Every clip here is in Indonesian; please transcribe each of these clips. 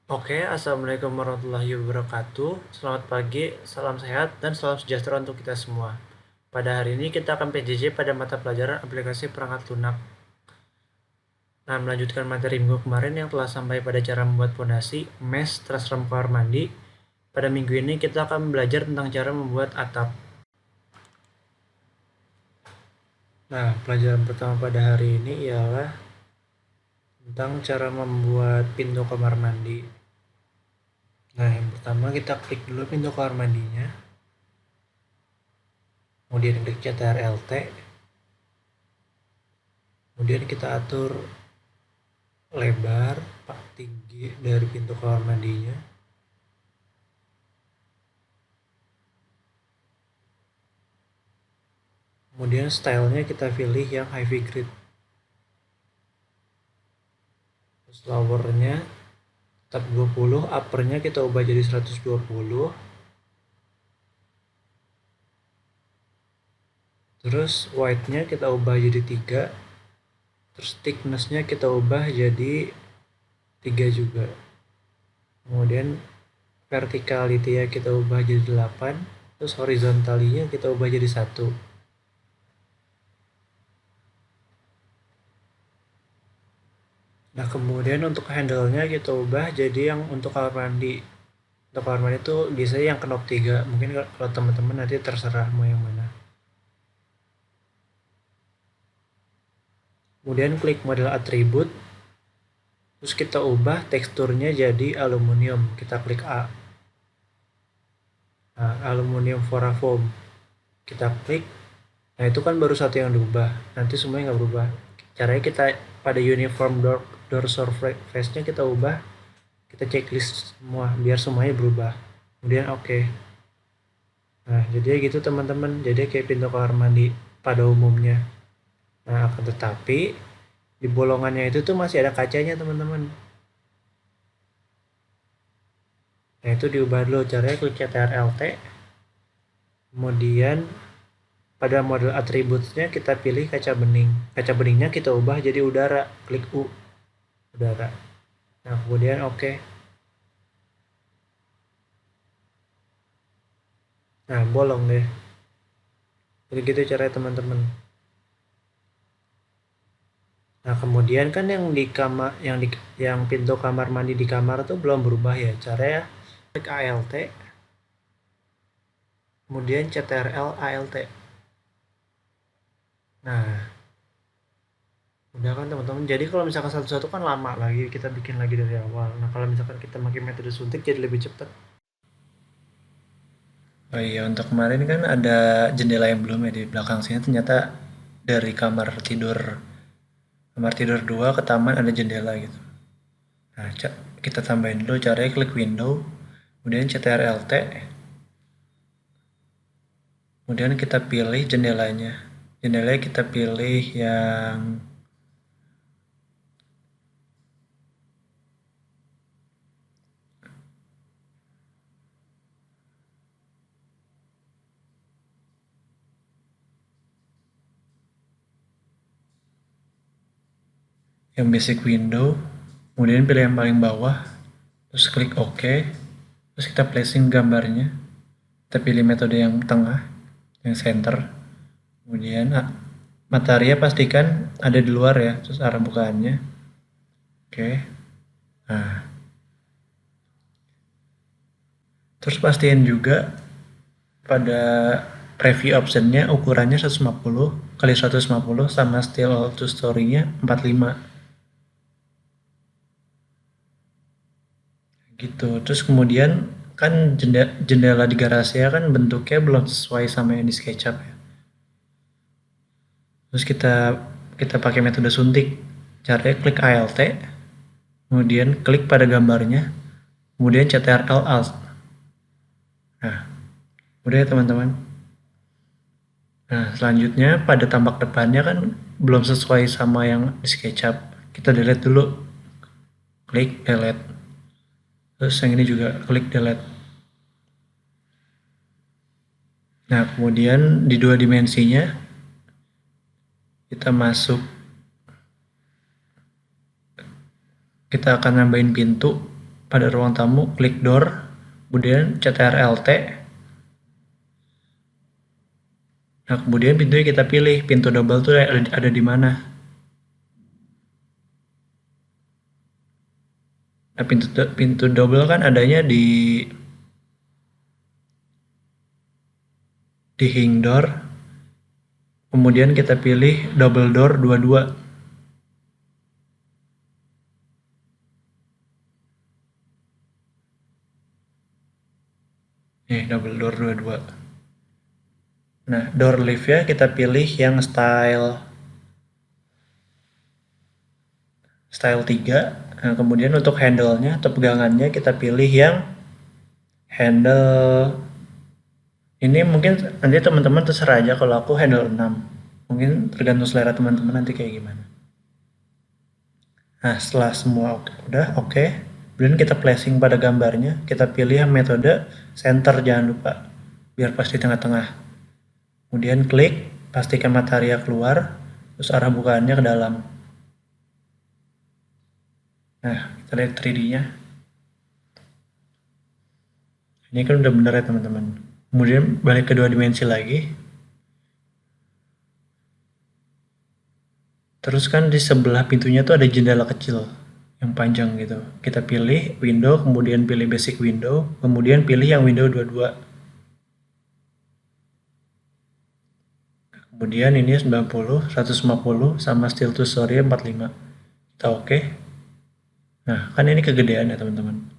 Oke, assalamualaikum warahmatullahi wabarakatuh. Selamat pagi, salam sehat, dan salam sejahtera untuk kita semua. Pada hari ini kita akan PJJ pada mata pelajaran aplikasi perangkat lunak. Nah, melanjutkan materi minggu kemarin yang telah sampai pada cara membuat fondasi, mesh, transform kamar mandi. Pada minggu ini kita akan belajar tentang cara membuat atap. Nah, pelajaran pertama pada hari ini ialah tentang cara membuat pintu kamar mandi. Nah, yang pertama kita klik dulu pintu kamar mandinya. Kemudian klik CTRL-T. Kemudian kita atur lebar, tinggi dari pintu kamar mandinya. Kemudian stylenya kita pilih yang heavy grid. Terus lowernya tetap 20, uppernya kita ubah jadi 120. Terus width-nya kita ubah jadi 3. Terus thickness-nya kita ubah jadi 3 juga. Kemudian verticality-nya kita ubah jadi 8. Terus horizontality-nya kita ubah jadi 1. Nah, kemudian untuk handle-nya kita ubah jadi yang untuk kamar mandi. Untuk kamar mandi itu biasanya yang knob 3. Mungkin kalau teman-teman nanti terserah mau yang mana. Kemudian klik model atribut. Terus kita ubah teksturnya jadi aluminium. Kita klik A. Nah, aluminium foam. Kita klik. Nah, itu kan baru satu yang diubah. Nanti semuanya nggak berubah. Caranya kita pada uniform door surface-nya kita ubah. Kita checklist semua biar semuanya berubah. Kemudian oke. Nah, jadi gitu teman-teman. Jadi kayak pintu kamar mandi pada umumnya. Nah, akan tetapi di bolongannya itu tuh masih ada kacanya teman-teman. Nah, itu diubah dulu. Caranya klik CTRL-T. Kemudian pada model atributnya kita pilih kaca bening. Kaca beningnya kita ubah jadi udara. Klik U. Udara. Nah, kemudian oke. Nah, bolong deh. Jadi gitu caranya teman-teman. Nah, kemudian kan yang di kamar yang pintu kamar mandi di kamar tuh belum berubah ya. Caranya klik ALT. Kemudian CTRL ALT. Nah, udah kan teman-teman. Jadi kalau misalkan satu-satu kan lama lagi, kita bikin lagi dari awal. Nah, kalau misalkan kita pakai metode suntik jadi lebih cepat. Oh iya, untuk kemarin kan ada jendela yang belum ya di belakang sini. Ternyata dari kamar tidur 2 ke taman ada jendela gitu. Nah, kita tambahin dulu caranya klik window, kemudian CTRL-T, kemudian kita pilih jendelanya. Jendelanya kita pilih yang basic window, kemudian pilih yang paling bawah, terus klik OK, terus kita placing gambarnya, kita pilih metode yang tengah, yang center, kemudian materinya pastikan ada di luar ya, terus arah bukaannya, oke. Nah, terus pastiin juga pada preview optionnya ukurannya 150 kali 150 sama style to story-nya 45 gitu. Terus kemudian kan jendela di garasi ya kan bentuknya belum sesuai sama yang di SketchUp ya. Terus kita pakai metode suntik. Caranya klik ALT, kemudian klik pada gambarnya, kemudian CTRL Alt. Nah, udah ya teman-teman. Nah, selanjutnya pada tampak depannya kan belum sesuai sama yang di SketchUp. Kita delete dulu. Klik delete. Terus yang ini juga klik delete. Nah, kemudian di dua dimensinya kita kita akan nambahin pintu. pada ruang tamu, klik door, kemudian CTRL-T. Nah, kemudian pintunya kita pilih, pintu double tuh ada di mana. Nah, pintu double kan adanya di hing door. Kemudian kita pilih double door 22. Nih, double door 22. Nah, door lift-nya kita pilih yang style 3. Nah, kemudian untuk handle-nya atau pegangannya kita pilih yang handle ini, mungkin nanti teman-teman terserah aja, kalau aku handle 6. Mungkin tergantung selera teman-teman nanti kayak gimana. Nah, setelah semua udah oke. Kemudian kita placing pada gambarnya, kita pilih yang metode center, jangan lupa, biar pas di tengah-tengah. Kemudian klik, pastikan material keluar, terus arah bukaannya ke dalam. Nah, kita lihat 3D-nya. Ini kan udah bener ya teman-teman. Kemudian balik ke 2 dimensi lagi. Terus kan di sebelah pintunya tuh ada jendela kecil yang panjang gitu. Kita pilih window, kemudian pilih basic window, kemudian pilih yang window 22. Kemudian ini 90, 150, sama still to story 45. Kita oke. Nah, kan ini kegedean ya teman-teman.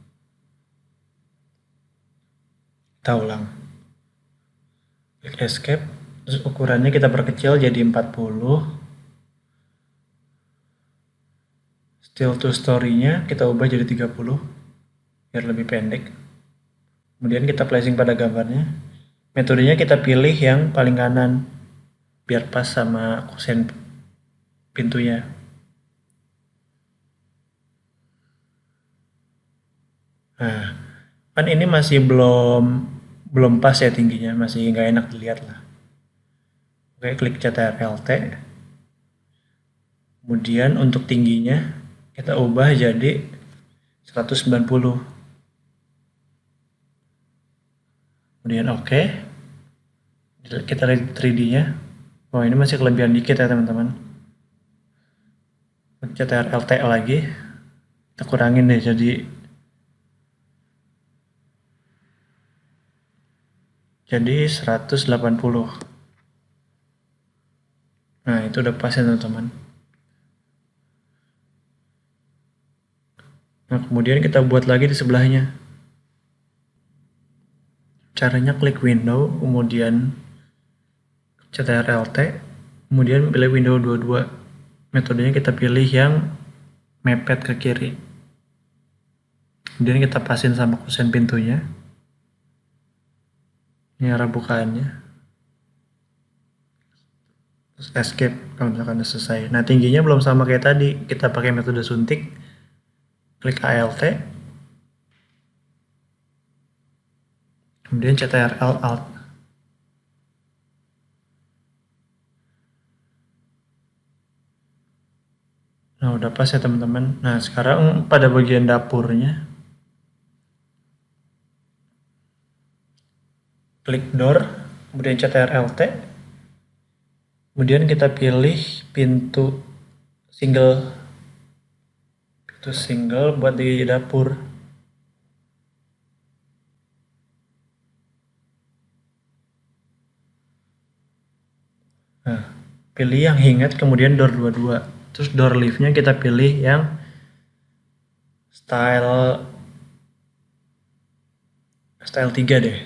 Kita ulang. Klik escape, terus ukurannya kita perkecil jadi 40. Still to story-nya kita ubah jadi 30 biar lebih pendek. Kemudian kita placing pada gambarnya. Metodenya kita pilih yang paling kanan biar pas sama kusen pintunya. Nah, kan ini masih belum pas ya tingginya, masih nggak enak dilihat lah. Oke, klik CTRL-T. Kemudian untuk tingginya kita ubah jadi 190. Kemudian oke. Kita lihat 3D-nya. Oh, ini masih kelebihan dikit ya teman-teman. CTRL-T lagi. Kita kurangin deh jadi 180. Nah, itu udah pas ya teman-teman. Nah, kemudian kita buat lagi di sebelahnya. Caranya klik window, kemudian CTRL-T, kemudian pilih window 22. Metodenya kita pilih yang mepet ke kiri. Kemudian kita pasin sama kusen pintunya. Ini arah bukaannya. Terus escape kalau misalkan udah selesai. Nah, tingginya belum sama kayak tadi. Kita pakai metode suntik. Klik ALT. Kemudian CTRL Alt. Nah, udah pas ya teman-teman. Nah, sekarang pada bagian dapurnya, klik door, kemudian CTRL-T, kemudian kita pilih pintu single buat di dapur. Nah, pilih yang hingat, kemudian door 22. Terus door lift-nya kita pilih yang style 3 deh.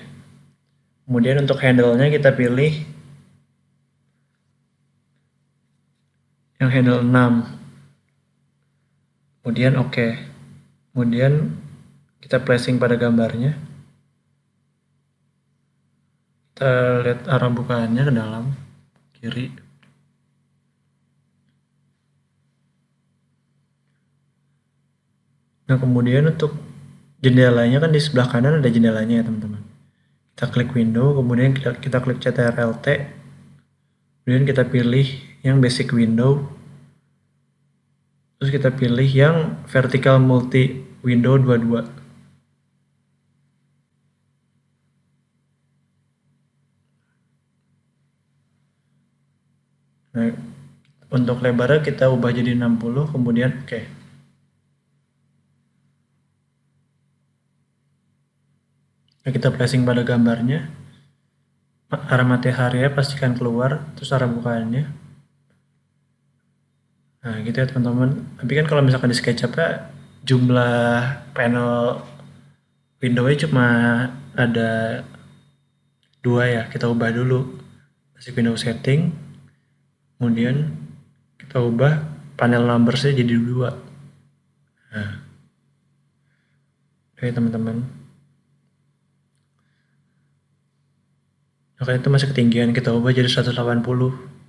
Kemudian untuk handle-nya kita pilih yang handle 6. Kemudian oke. Kemudian kita placing pada gambarnya. Kita lihat arah bukaannya ke dalam kiri. Nah, kemudian untuk jendelanya kan di sebelah kanan ada jendelanya ya teman-teman. Kita klik window, kemudian kita klik CTRL-T, kemudian kita pilih yang basic window, terus kita pilih yang vertical multi window 22. Nah, untuk lebarnya kita ubah jadi 60, kemudian oke. Nah, kita placing pada gambarnya, arah matahari ya pastikan keluar, terus arah bukaannya. Nah gitu ya teman-teman. Tapi kan kalau misalkan di SketchUp ya jumlah panel window-nya cuma ada 2 ya. Kita ubah dulu. Masuk window setting, kemudian kita ubah panel numbersnya jadi 2. Nah, oke teman-teman. Nah, itu masih ketinggian, kita ubah jadi 180.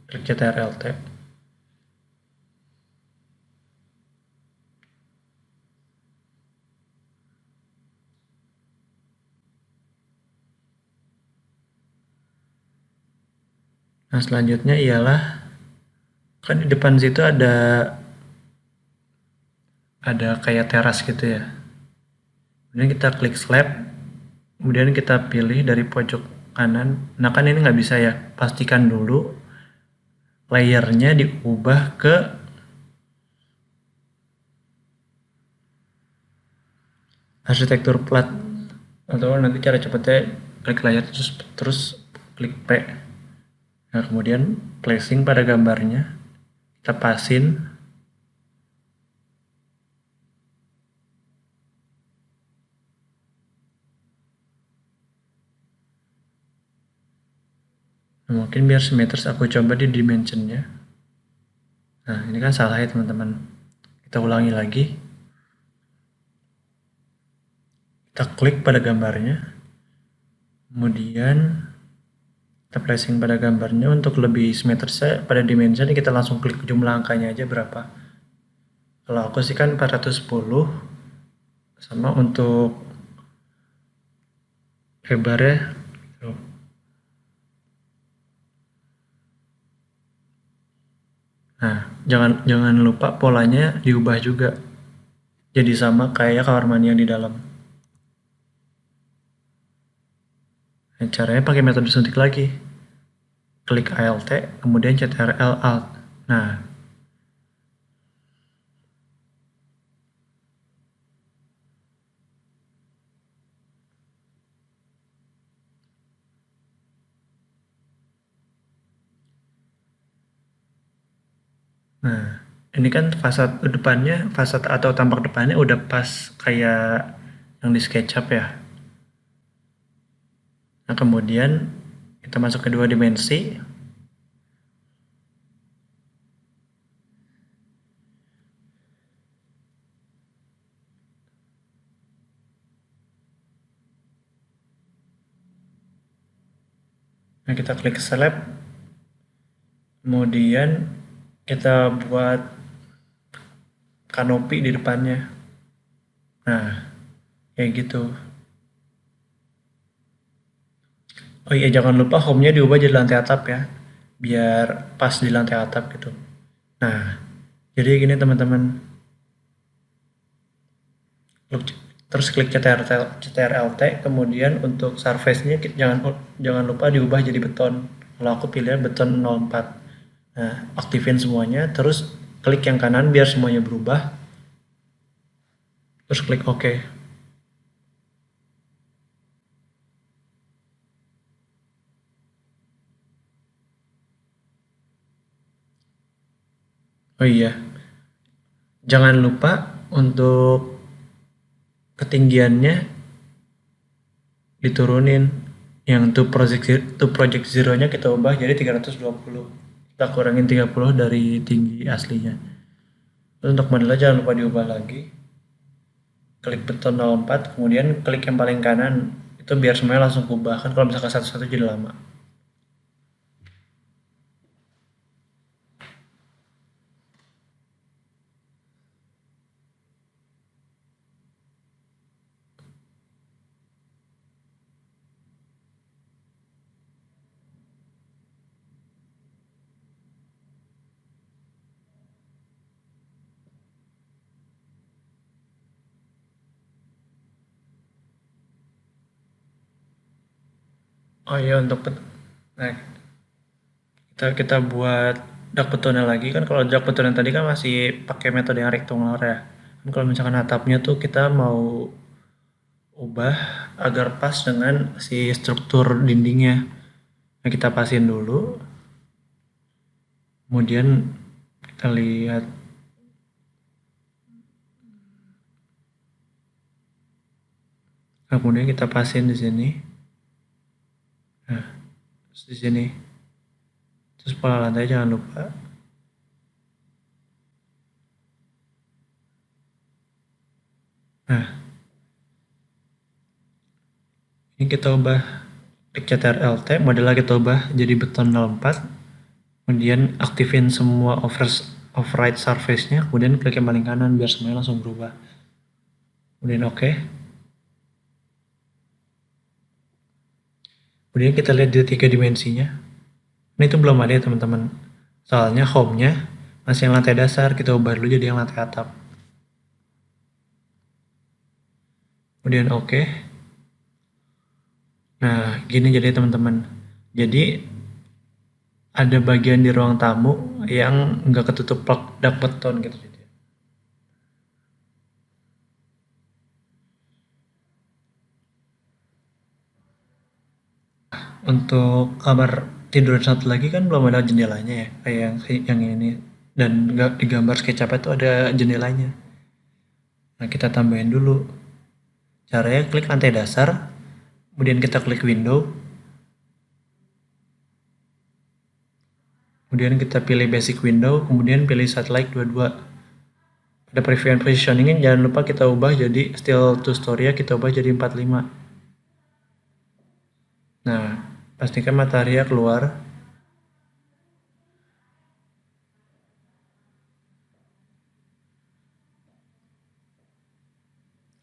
Klik CTRL T. Nah selanjutnya ialah kan di depan situ ada kayak teras gitu ya. Kemudian kita klik slab, kemudian kita pilih dari pojok kanan. Nah kan ini nggak bisa ya, pastikan dulu layernya diubah ke arsitektur plat, atau nanti cara cepatnya klik layar terus klik P. Nah kemudian placing pada gambarnya, kita pasin. Nah, mungkin biar simetris aku coba di dimensionnya. Nah ini kan salah ya teman-teman, kita ulangi lagi. Kita klik pada gambarnya, kemudian kita placing pada gambarnya. Untuk lebih simetrisnya pada dimension kita langsung klik jumlah angkanya aja berapa. Kalau aku sih kan 410, sama untuk lebarnya nah jangan lupa polanya diubah juga jadi sama kayak kamar mandi yang di dalam. Nah, caranya pakai metode suntik lagi, klik Alt kemudian CTRL Alt. Nah ini kan fasad depannya, fasad atau tampak depannya udah pas kayak yang di SketchUp ya. Nah kemudian kita masuk ke 2 dimensi. Nah kita klik slab, kemudian kita buat kanopi di depannya. Nah kayak gitu. Oh iya jangan lupa home-nya diubah jadi lantai atap ya, biar pas di lantai atap gitu. Nah jadi gini teman-teman, terus klik CTRL T, kemudian untuk surface-nya jangan lupa diubah jadi beton. Kalau aku pilih beton 04. Nah aktifin semuanya, terus klik yang kanan biar semuanya berubah, terus klik OK. Oh iya, jangan lupa untuk ketinggiannya diturunin. Yang to project zero-nya kita ubah jadi 320. Kita kurangin 30 dari tinggi aslinya. Terus untuk modelnya jangan lupa diubah lagi. Klik beton 04, kemudian klik yang paling kanan. Itu biar semuanya langsung ubah. Kan kalau misalkan satu-satu jadi lama. Oh iya untuk nah, kita buat dark betonnya lagi kan, kalau dark beton yang tadi kan masih pakai metode yang rectangular ya. Kan kalau misalkan atapnya tuh kita mau ubah agar pas dengan si struktur dindingnya. Nah, kita pasin dulu. Kemudian kita lihat. Nah, kemudian kita pasin di sini. Nah, terus di sini. Terus pola lantai jangan lupa. Nah, ini kita ubah klik CTRL-T, modelnya kita ubah jadi beton 04. Kemudian aktifin semua override surface-nya, kemudian klik yang paling kanan biar semuanya langsung berubah. Kemudian oke. Kemudian kita lihat di 3 dimensinya. Nah, itu belum ada ya teman-teman. Soalnya home-nya masih yang lantai dasar, kita ubah dulu jadi yang lantai atap. Kemudian oke. Nah, gini jadi teman-teman. Jadi ada bagian di ruang tamu yang nggak ketutup dark beton gitu. Untuk kamar tidur satu lagi kan belum ada jendelanya ya, kayak yang ini. Dan nggak di gambar SketchUp itu ada jendelanya. Nah, kita tambahin dulu. Caranya klik lantai dasar, kemudian kita klik window, kemudian kita pilih basic window, kemudian pilih satellite 22. Pada preview and positioning jangan lupa kita ubah jadi still to story, kita ubah jadi 45. Nah, pastikan matahari keluar.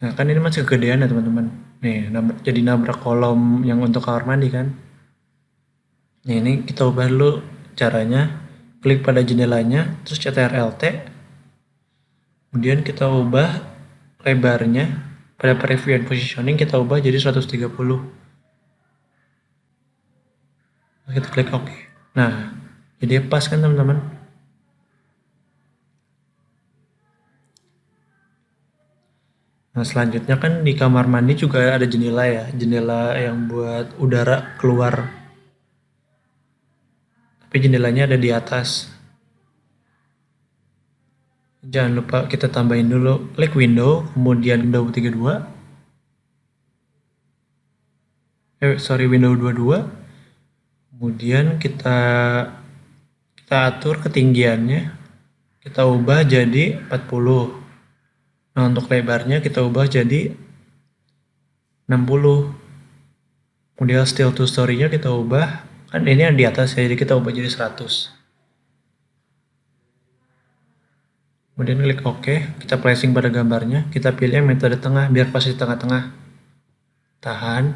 Nah, kan ini masih kegedean ya teman-teman. Nih, jadi nabrak kolom yang untuk kamar mandi kan. Nah, ini kita ubah dulu caranya. Klik pada jendelanya, terus CTRL-T. Kemudian kita ubah lebarnya. Pada preview and positioning kita ubah jadi 130. Kita klik OK. Nah, jadi pas kan teman-teman. Nah, selanjutnya kan di kamar mandi juga ada jendela ya, jendela yang buat udara keluar. Tapi jendelanya ada di atas. Jangan lupa kita tambahin dulu, klik window, kemudian window 32. Window 22. Kemudian kita atur ketinggiannya. Kita ubah jadi 40. Nah, untuk lebarnya kita ubah jadi 60. Kemudian still to story-nya kita ubah, kan ini yang di atas ya, jadi kita ubah jadi 100. Kemudian klik OK, kita placing pada gambarnya, kita pilih metode tengah biar pas di tengah-tengah. Tahan.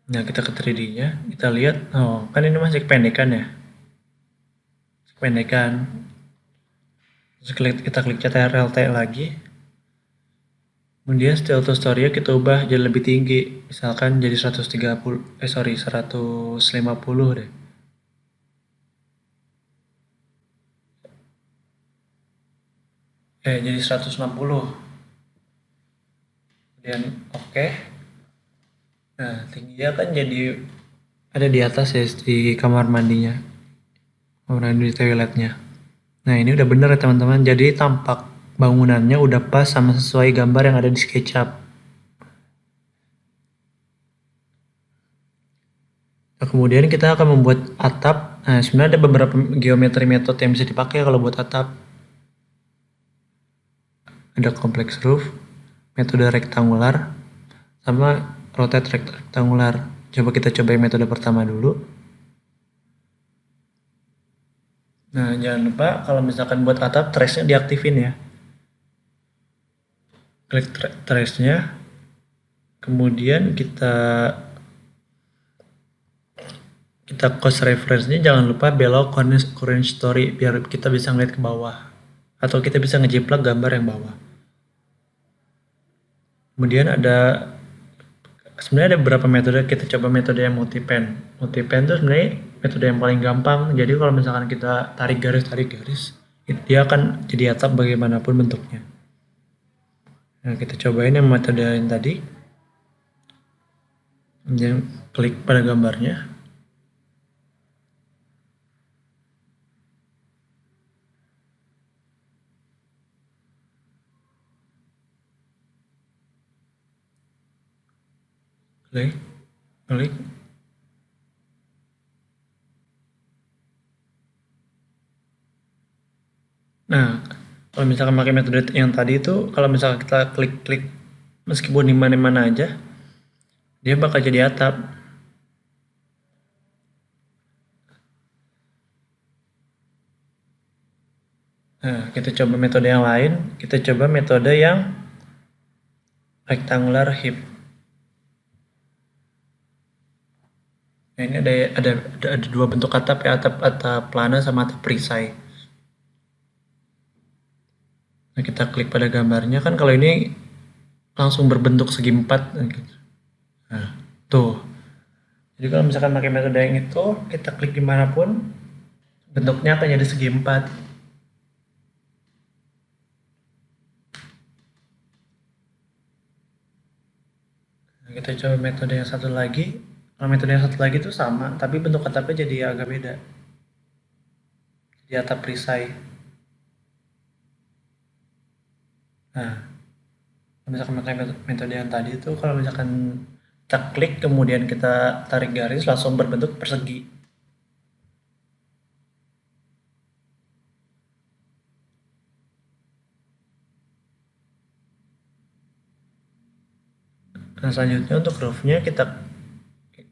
Nah, kita ke 3D-nya, kita lihat, oh kan ini masih kependekan ya. Kependekan. Terus kita klik CTRL-T lagi. Kemudian still to story kita ubah jadi lebih tinggi. Misalkan jadi 150 deh. Jadi 160. Kemudian oke. Nah, tingginya kan jadi ada di atas ya di kamar mandinya. Kamar mandi di toiletnya. Nah, ini udah bener ya teman-teman. Jadi tampak bangunannya udah pas sama sesuai gambar yang ada di SketchUp. Nah, kemudian kita akan membuat atap. Nah, sebenarnya ada beberapa geometri metode yang bisa dipakai kalau buat atap. Ada complex roof, metode rectangular, sama rotate rectangular. Coba kita coba metode pertama dulu. Nah, jangan lupa kalau misalkan buat atap, trace-nya diaktifin ya. Klik trace-nya, kemudian kita cost reference-nya jangan lupa belok current story biar kita bisa ngeliat ke bawah, atau kita bisa ngejiplak gambar yang bawah. Kemudian ada sebenarnya ada beberapa metode. Kita coba metode yang multipen. Multipen itu sebenarnya metode yang paling gampang. Jadi kalau misalkan kita tarik garis, dia akan jadi atap bagaimanapun bentuknya. Nah, kita cobain yang metode yang tadi. Kemudian klik pada gambarnya. Klik. Nah, kalau misalkan pakai metode yang tadi itu, kalau misalkan kita klik meskipun di mana-mana aja, dia bakal jadi atap. Nah, kita coba metode yang lain. Kita coba metode yang rectangular heap. Nah, ini ada dua bentuk atap ya, atap plana sama atap perisai. Nah, kita klik pada gambarnya, kan kalau ini langsung berbentuk segi empat. Nah, tuh. Jadi kalau misalkan pakai metode yang itu, kita klik dimanapun, bentuknya akan jadi segi empat. Nah, kita coba metode yang satu lagi. Kalau metode yang satu lagi itu sama, tapi bentuk atapnya jadi agak beda. Jadi atap perisai. Nah, misalkan pakai metode yang tadi itu, kalau misalkan kita klik kemudian kita tarik garis, langsung berbentuk persegi. Nah, selanjutnya untuk roof-nya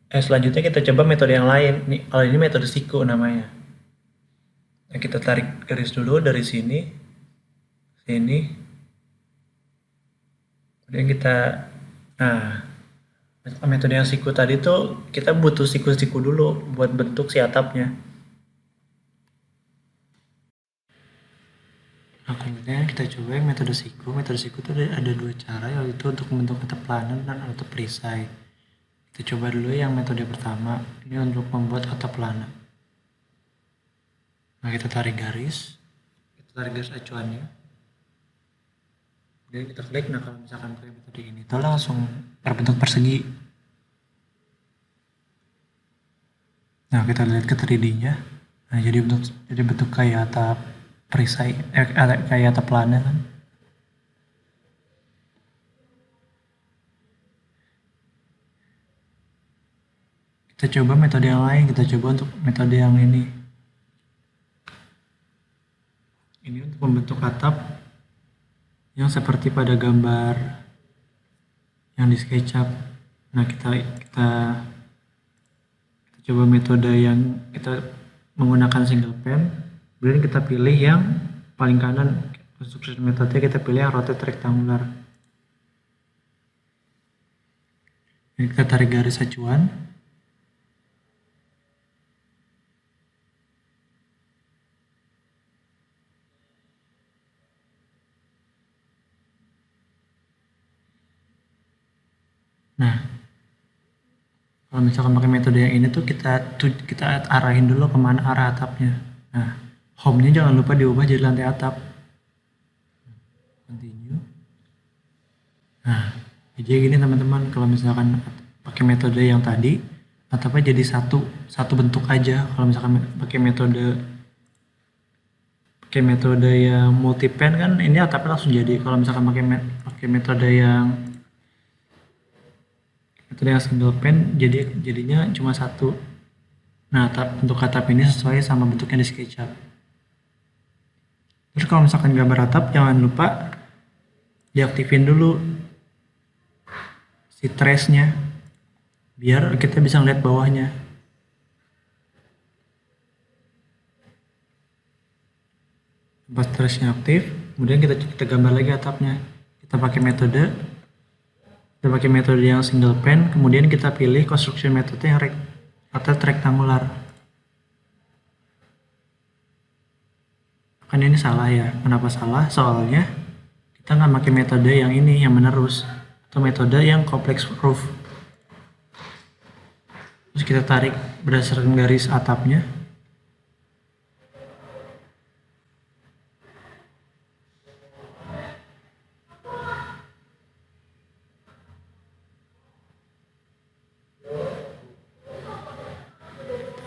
selanjutnya kita coba metode yang lain. Nih, kalau ini metode siku namanya. Nah, kita tarik garis dulu dari sini, kemudian kita, nah, metode yang siku tadi tuh kita butuh siku-siku dulu buat bentuk si atapnya. Nah, kemudian kita coba yang metode siku. Metode siku itu ada dua cara, yaitu untuk membentuk atap plana dan atap perisai. Kita coba dulu yang metode pertama, ini untuk membuat atap plana. Nah, kita tarik garis acuannya. Kemudian kita klik. Nah, kalau misalkan pakai metode ini, itu langsung berbentuk persegi. Nah, kita lihat ke 3D-nya. Nah, jadi bentuk kayak atap perisai, kayak atap plana kan. Kita coba metode yang lain. Kita coba untuk metode yang ini. Ini untuk membentuk atap yang seperti pada gambar yang di SketchUp. Nah, kita coba metode yang kita menggunakan single pen. Kemudian kita pilih yang paling kanan. Construction metode kita pilih yang rotate rectangular. Ini kita tarik garis acuan. Nah, kalau misalkan pakai metode yang ini tuh kita arahin dulu kemana arah atapnya. Nah, home-nya jangan lupa diubah jadi lantai atap. Continue. Nah, jadi gini teman-teman, kalau misalkan pakai metode yang tadi, atapnya jadi satu bentuk aja. Kalau misalkan pakai metode yang multipen kan ini atapnya langsung jadi. Kalau misalkan pakai metode yang single pen, jadinya cuma satu. Nah, bentuk atap ini sesuai sama bentuknya di SketchUp. Terus kalau misalkan gambar atap, jangan lupa diaktifin dulu si trace-nya biar kita bisa ngeliat bawahnya. Pas trace-nya aktif, kemudian kita gambar lagi atapnya. Kita pakai metode yang single pen, kemudian kita pilih construction method yang atap rectangular. Kan ini salah ya. Kenapa salah? Soalnya kita nggak pakai metode yang ini yang menerus, atau metode yang complex roof. Terus kita tarik berdasarkan garis atapnya.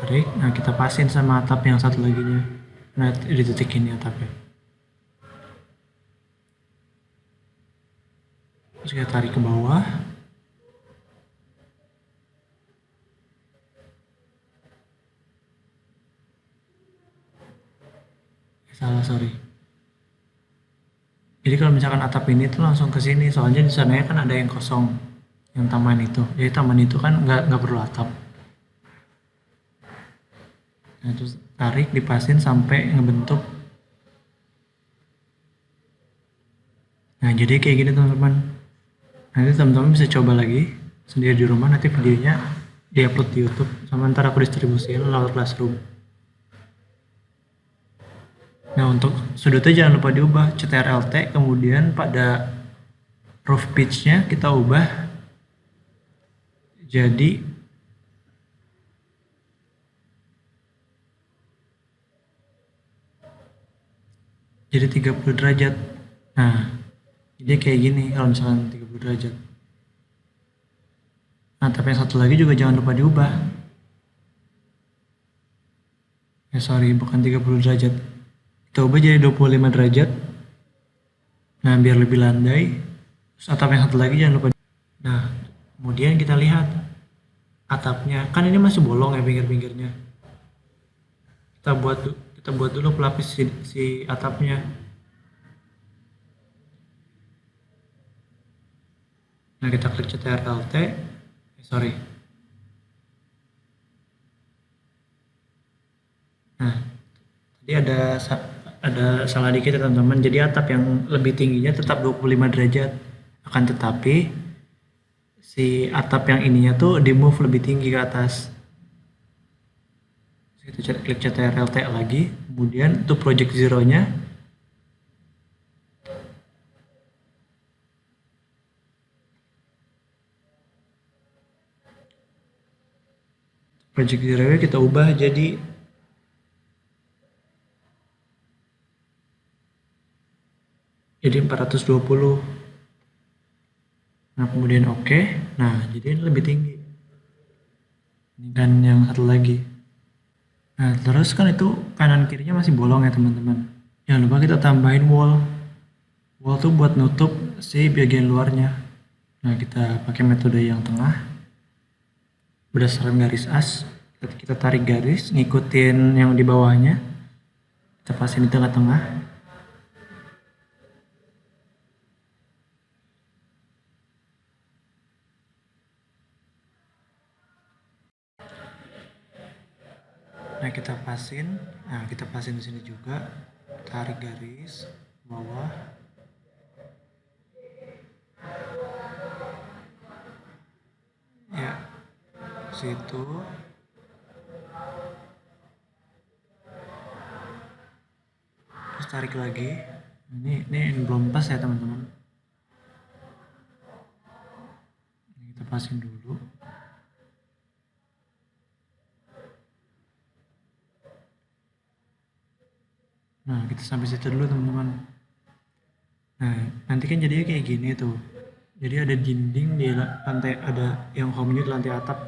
Tarik, nah kita pasin sama atap yang satu laginya. Nah, di titik ini atapnya. Terus kita tarik ke bawah. Salah, sorry. Jadi kalau misalkan atap ini tuh langsung ke sini, soalnya di sana kan ada yang kosong, yang taman itu. Jadi taman itu kan nggak perlu atap. Nah, terus tarik, dipasin sampai ngebentuk. Nah, jadi kayak gini teman-teman. Nanti teman-teman bisa coba lagi sendiri di rumah, nanti videonya diupload di YouTube, sama ntar aku distribusiin lewat Classroom. Nah, untuk sudutnya jangan lupa diubah, CTRL-T, kemudian pada roof pitch-nya kita ubah jadi 30 derajat. Nah, jadi kayak gini kalau misalkan 30 derajat. Nah, tapi yang satu lagi juga jangan lupa diubah. Sorry, bukan 30 derajat. Kita ubah jadi 25 derajat. Nah, biar lebih landai. Terus atap yang satu lagi jangan lupa. Nah, kemudian kita lihat atapnya. Kan ini masih bolong ya pinggir-pinggirnya. Kita buat dulu pelapis si atapnya. Nah, kita klik CTRL-T. Sorry. Nah, tadi ada salah dikit ya teman-teman. Jadi atap yang lebih tingginya tetap 25 derajat. Akan tetapi si atap yang ininya tuh di move lebih tinggi ke atas. Kita klik CTRL-T lagi, kemudian untuk project zero-nya kita ubah jadi 420. Nah, kemudian oke. Nah, jadi ini lebih tinggi. Dan yang satu lagi. Nah, terus kan itu kanan kirinya masih bolong ya teman-teman. Jangan lupa kita tambahin wall. Wall tuh buat nutup si bagian luarnya. Nah, kita pakai metode yang tengah. Berdasarkan garis as, kita tarik garis, ngikutin yang di bawahnya. Kita pasin di tengah-tengah. Nah, kita pasin di sini juga, tarik garis bawah. Ya, situ. Terus tarik lagi. Ini belum pas ya teman-teman. Kita pasin dulu. Nah, kita sampai situ dulu teman-teman. Nah, nanti kan jadinya kayak gini tuh. Jadi ada dinding di lantai, ada yang home-nya di lantai atap.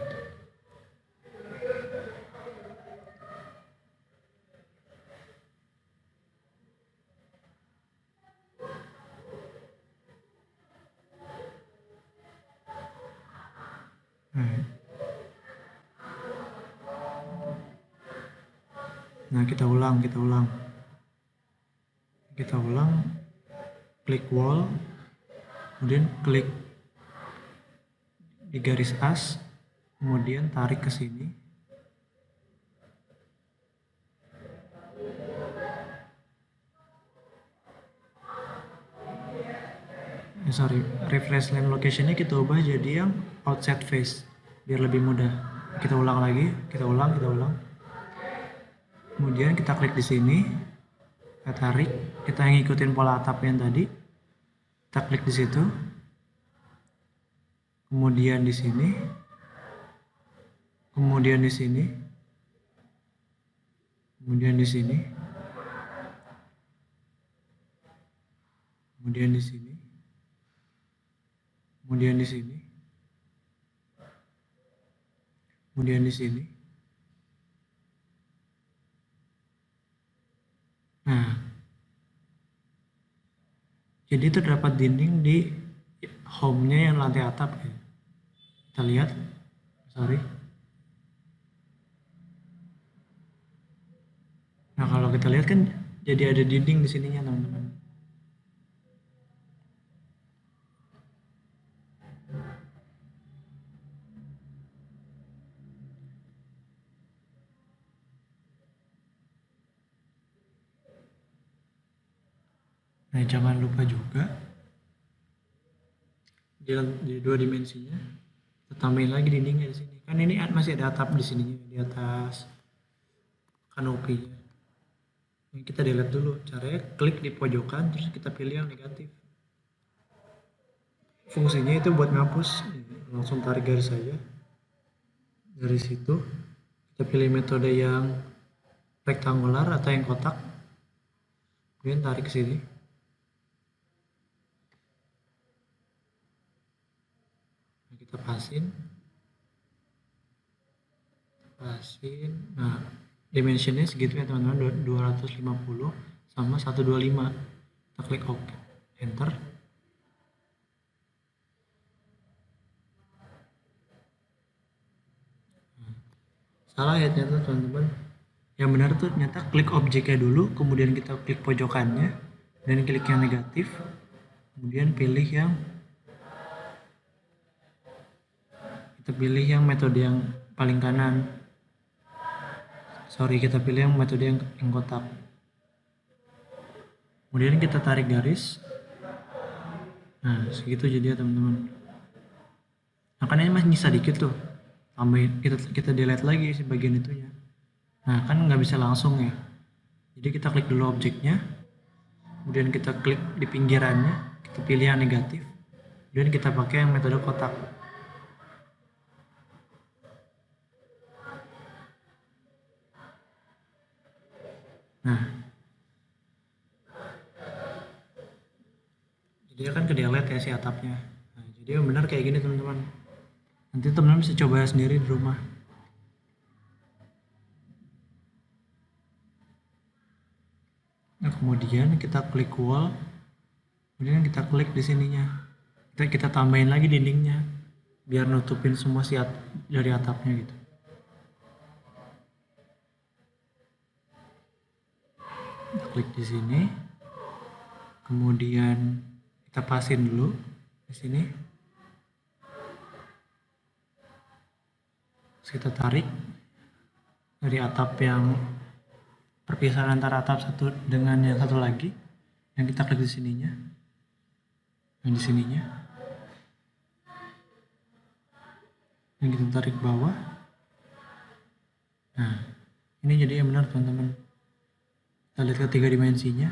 Nah, kita ulang. Klik wall, kemudian klik di garis as, kemudian tarik ke sini. Refresh line location-nya kita ubah jadi yang outside face biar lebih mudah. Kita ulang lagi, kita ulang. Kemudian kita klik di sini, kita tarik, kita ngikutin pola atap yang tadi. Kita klik di situ. Kemudian di sini kemudian di sini, kemudian di sini, kemudian di sini, kemudian di sini, kemudian di sini. Nah, jadi terdapat dinding di home-nya yang lantai atap ya. Kita lihat, sorry. Nah, kalau kita lihat kan jadi ada dinding di sininya, teman-teman. Nah, jangan lupa juga di dua dimensinya kita tambahin lagi dindingnya di sini. Kan ini masih ada atap di sininya, di atas kanopinya. Ini kita delete dulu. Caranya klik di pojokan terus kita pilih yang negatif. Fungsinya itu buat ngapus. Langsung tarik garis saja. Dari situ kita pilih metode yang rektangular atau yang kotak. Kemudian tarik ke sini. Nah, kita pasin. Nah, dimensionnya segitu ya teman-teman, 250 sama 125. Kita klik OK, enter. Salah ya ternyata teman-teman. Yang benar tuh ternyata klik objeknya dulu, kemudian kita klik pojokannya, dan klik yang negatif, kemudian pilih yang metode yang paling kanan. Sorry, kita pilih yang metode yang kotak. Kemudian kita tarik garis. Nah, segitu jadi ya teman-teman. Nah, kan ini masih nyisa dikit tuh. Tambahin, kita delete lagi si bagian itunya. Nah, kan nggak bisa langsung ya. Jadi kita klik dulu objeknya, kemudian kita klik di pinggirannya, kita pilih yang negatif, kemudian kita pakai yang metode kotak. Nah, jadi akan ke delete ya si atapnya. Nah, jadi yang benar kayak gini teman-teman. Nanti teman-teman bisa coba sendiri di rumah. Nah, kemudian kita klik wall, kemudian kita klik di sininya. Kita tambahin lagi dindingnya, biar nutupin semua dari atapnya gitu. Kita klik di sini, kemudian kita pasin dulu di sini. Terus kita tarik dari atap yang perpisahan antara atap satu dengan yang satu lagi, yang kita klik di sininya, yang di sininya, yang kita tarik bawah. Nah, ini jadi yang benar teman-teman. Kita lihat ketiga dimensinya.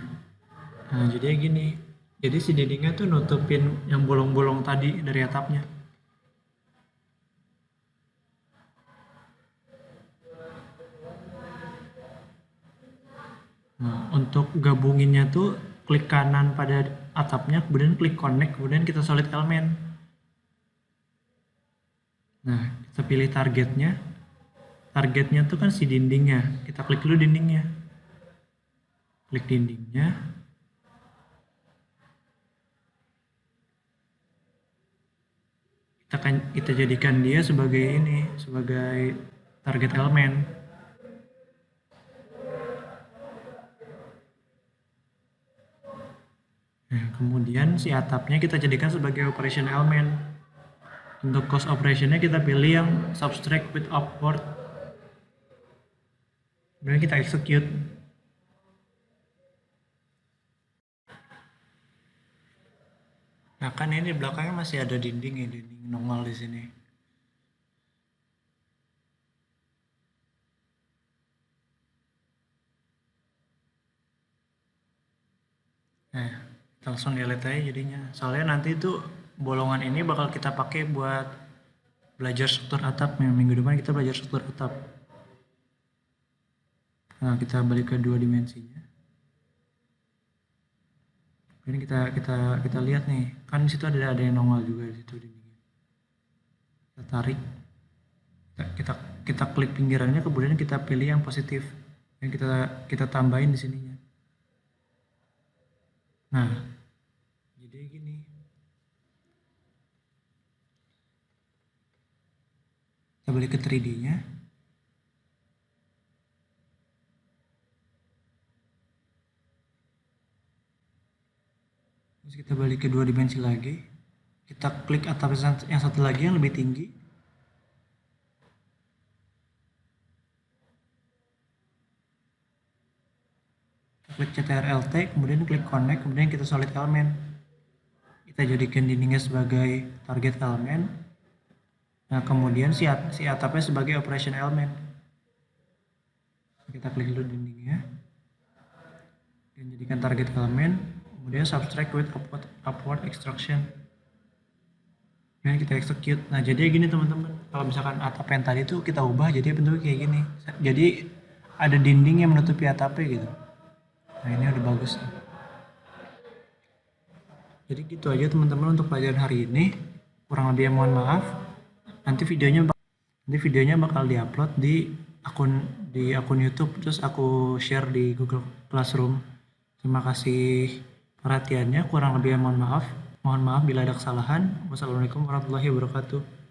Nah, jadi gini. Jadi si dindingnya tuh nutupin yang bolong-bolong tadi dari atapnya. Nah, untuk gabunginnya tuh klik kanan pada atapnya, kemudian klik connect, kemudian kita solid element. Nah, kita pilih targetnya. Targetnya tuh kan si dindingnya. Kita klik dulu dindingnya. Klik dindingnya. Kita jadikan dia sebagai target elemen. Nah, kemudian si atapnya kita jadikan sebagai operation element. Untuk cost operationnya kita pilih yang subtract with upward. Kemudian kita execute. Nah, kan ini di belakangnya masih ada dinding ya, dinding nongol di sini. Nah, kita langsung delete aja jadinya. Soalnya nanti itu bolongan ini bakal kita pakai buat belajar struktur atap. Minggu depan kita belajar struktur atap. Nah, kita balik ke dua dimensinya. Ini kita lihat nih, kan di situ ada yang nongol juga di situ dindingnya. Kita tarik, kita klik pinggirannya, kemudian kita pilih yang positif, dan kita tambahin di sininya. Nah, jadi gini. Kita balik ke 3D-nya. Terus kita balik ke dua dimensi lagi. Kita klik atap yang satu lagi yang lebih tinggi. Kita klik CTRL-T, kemudian klik connect, kemudian kita solid element. Kita jadikan dindingnya sebagai target element. Nah, kemudian si atapnya sebagai operation element. Kita klik dulu dindingnya. Dan jadikan target element. Kemudian subtract with upward extruction. Kemudian kita execute. Nah, jadi gini teman-teman. Kalau misalkan atap yang tadi itu kita ubah jadi bentuknya kayak gini. Jadi ada dinding yang menutupi atapnya gitu. Nah, ini udah bagus. Jadi gitu aja teman-teman untuk pelajaran hari ini. Kurang lebih mohon maaf. Nanti videonya bakal diupload di akun YouTube, terus aku share di Google Classroom. Terima kasih perhatiannya. Kurang lebih mohon maaf. Mohon maaf bila ada kesalahan. Wassalamualaikum warahmatullahi wabarakatuh.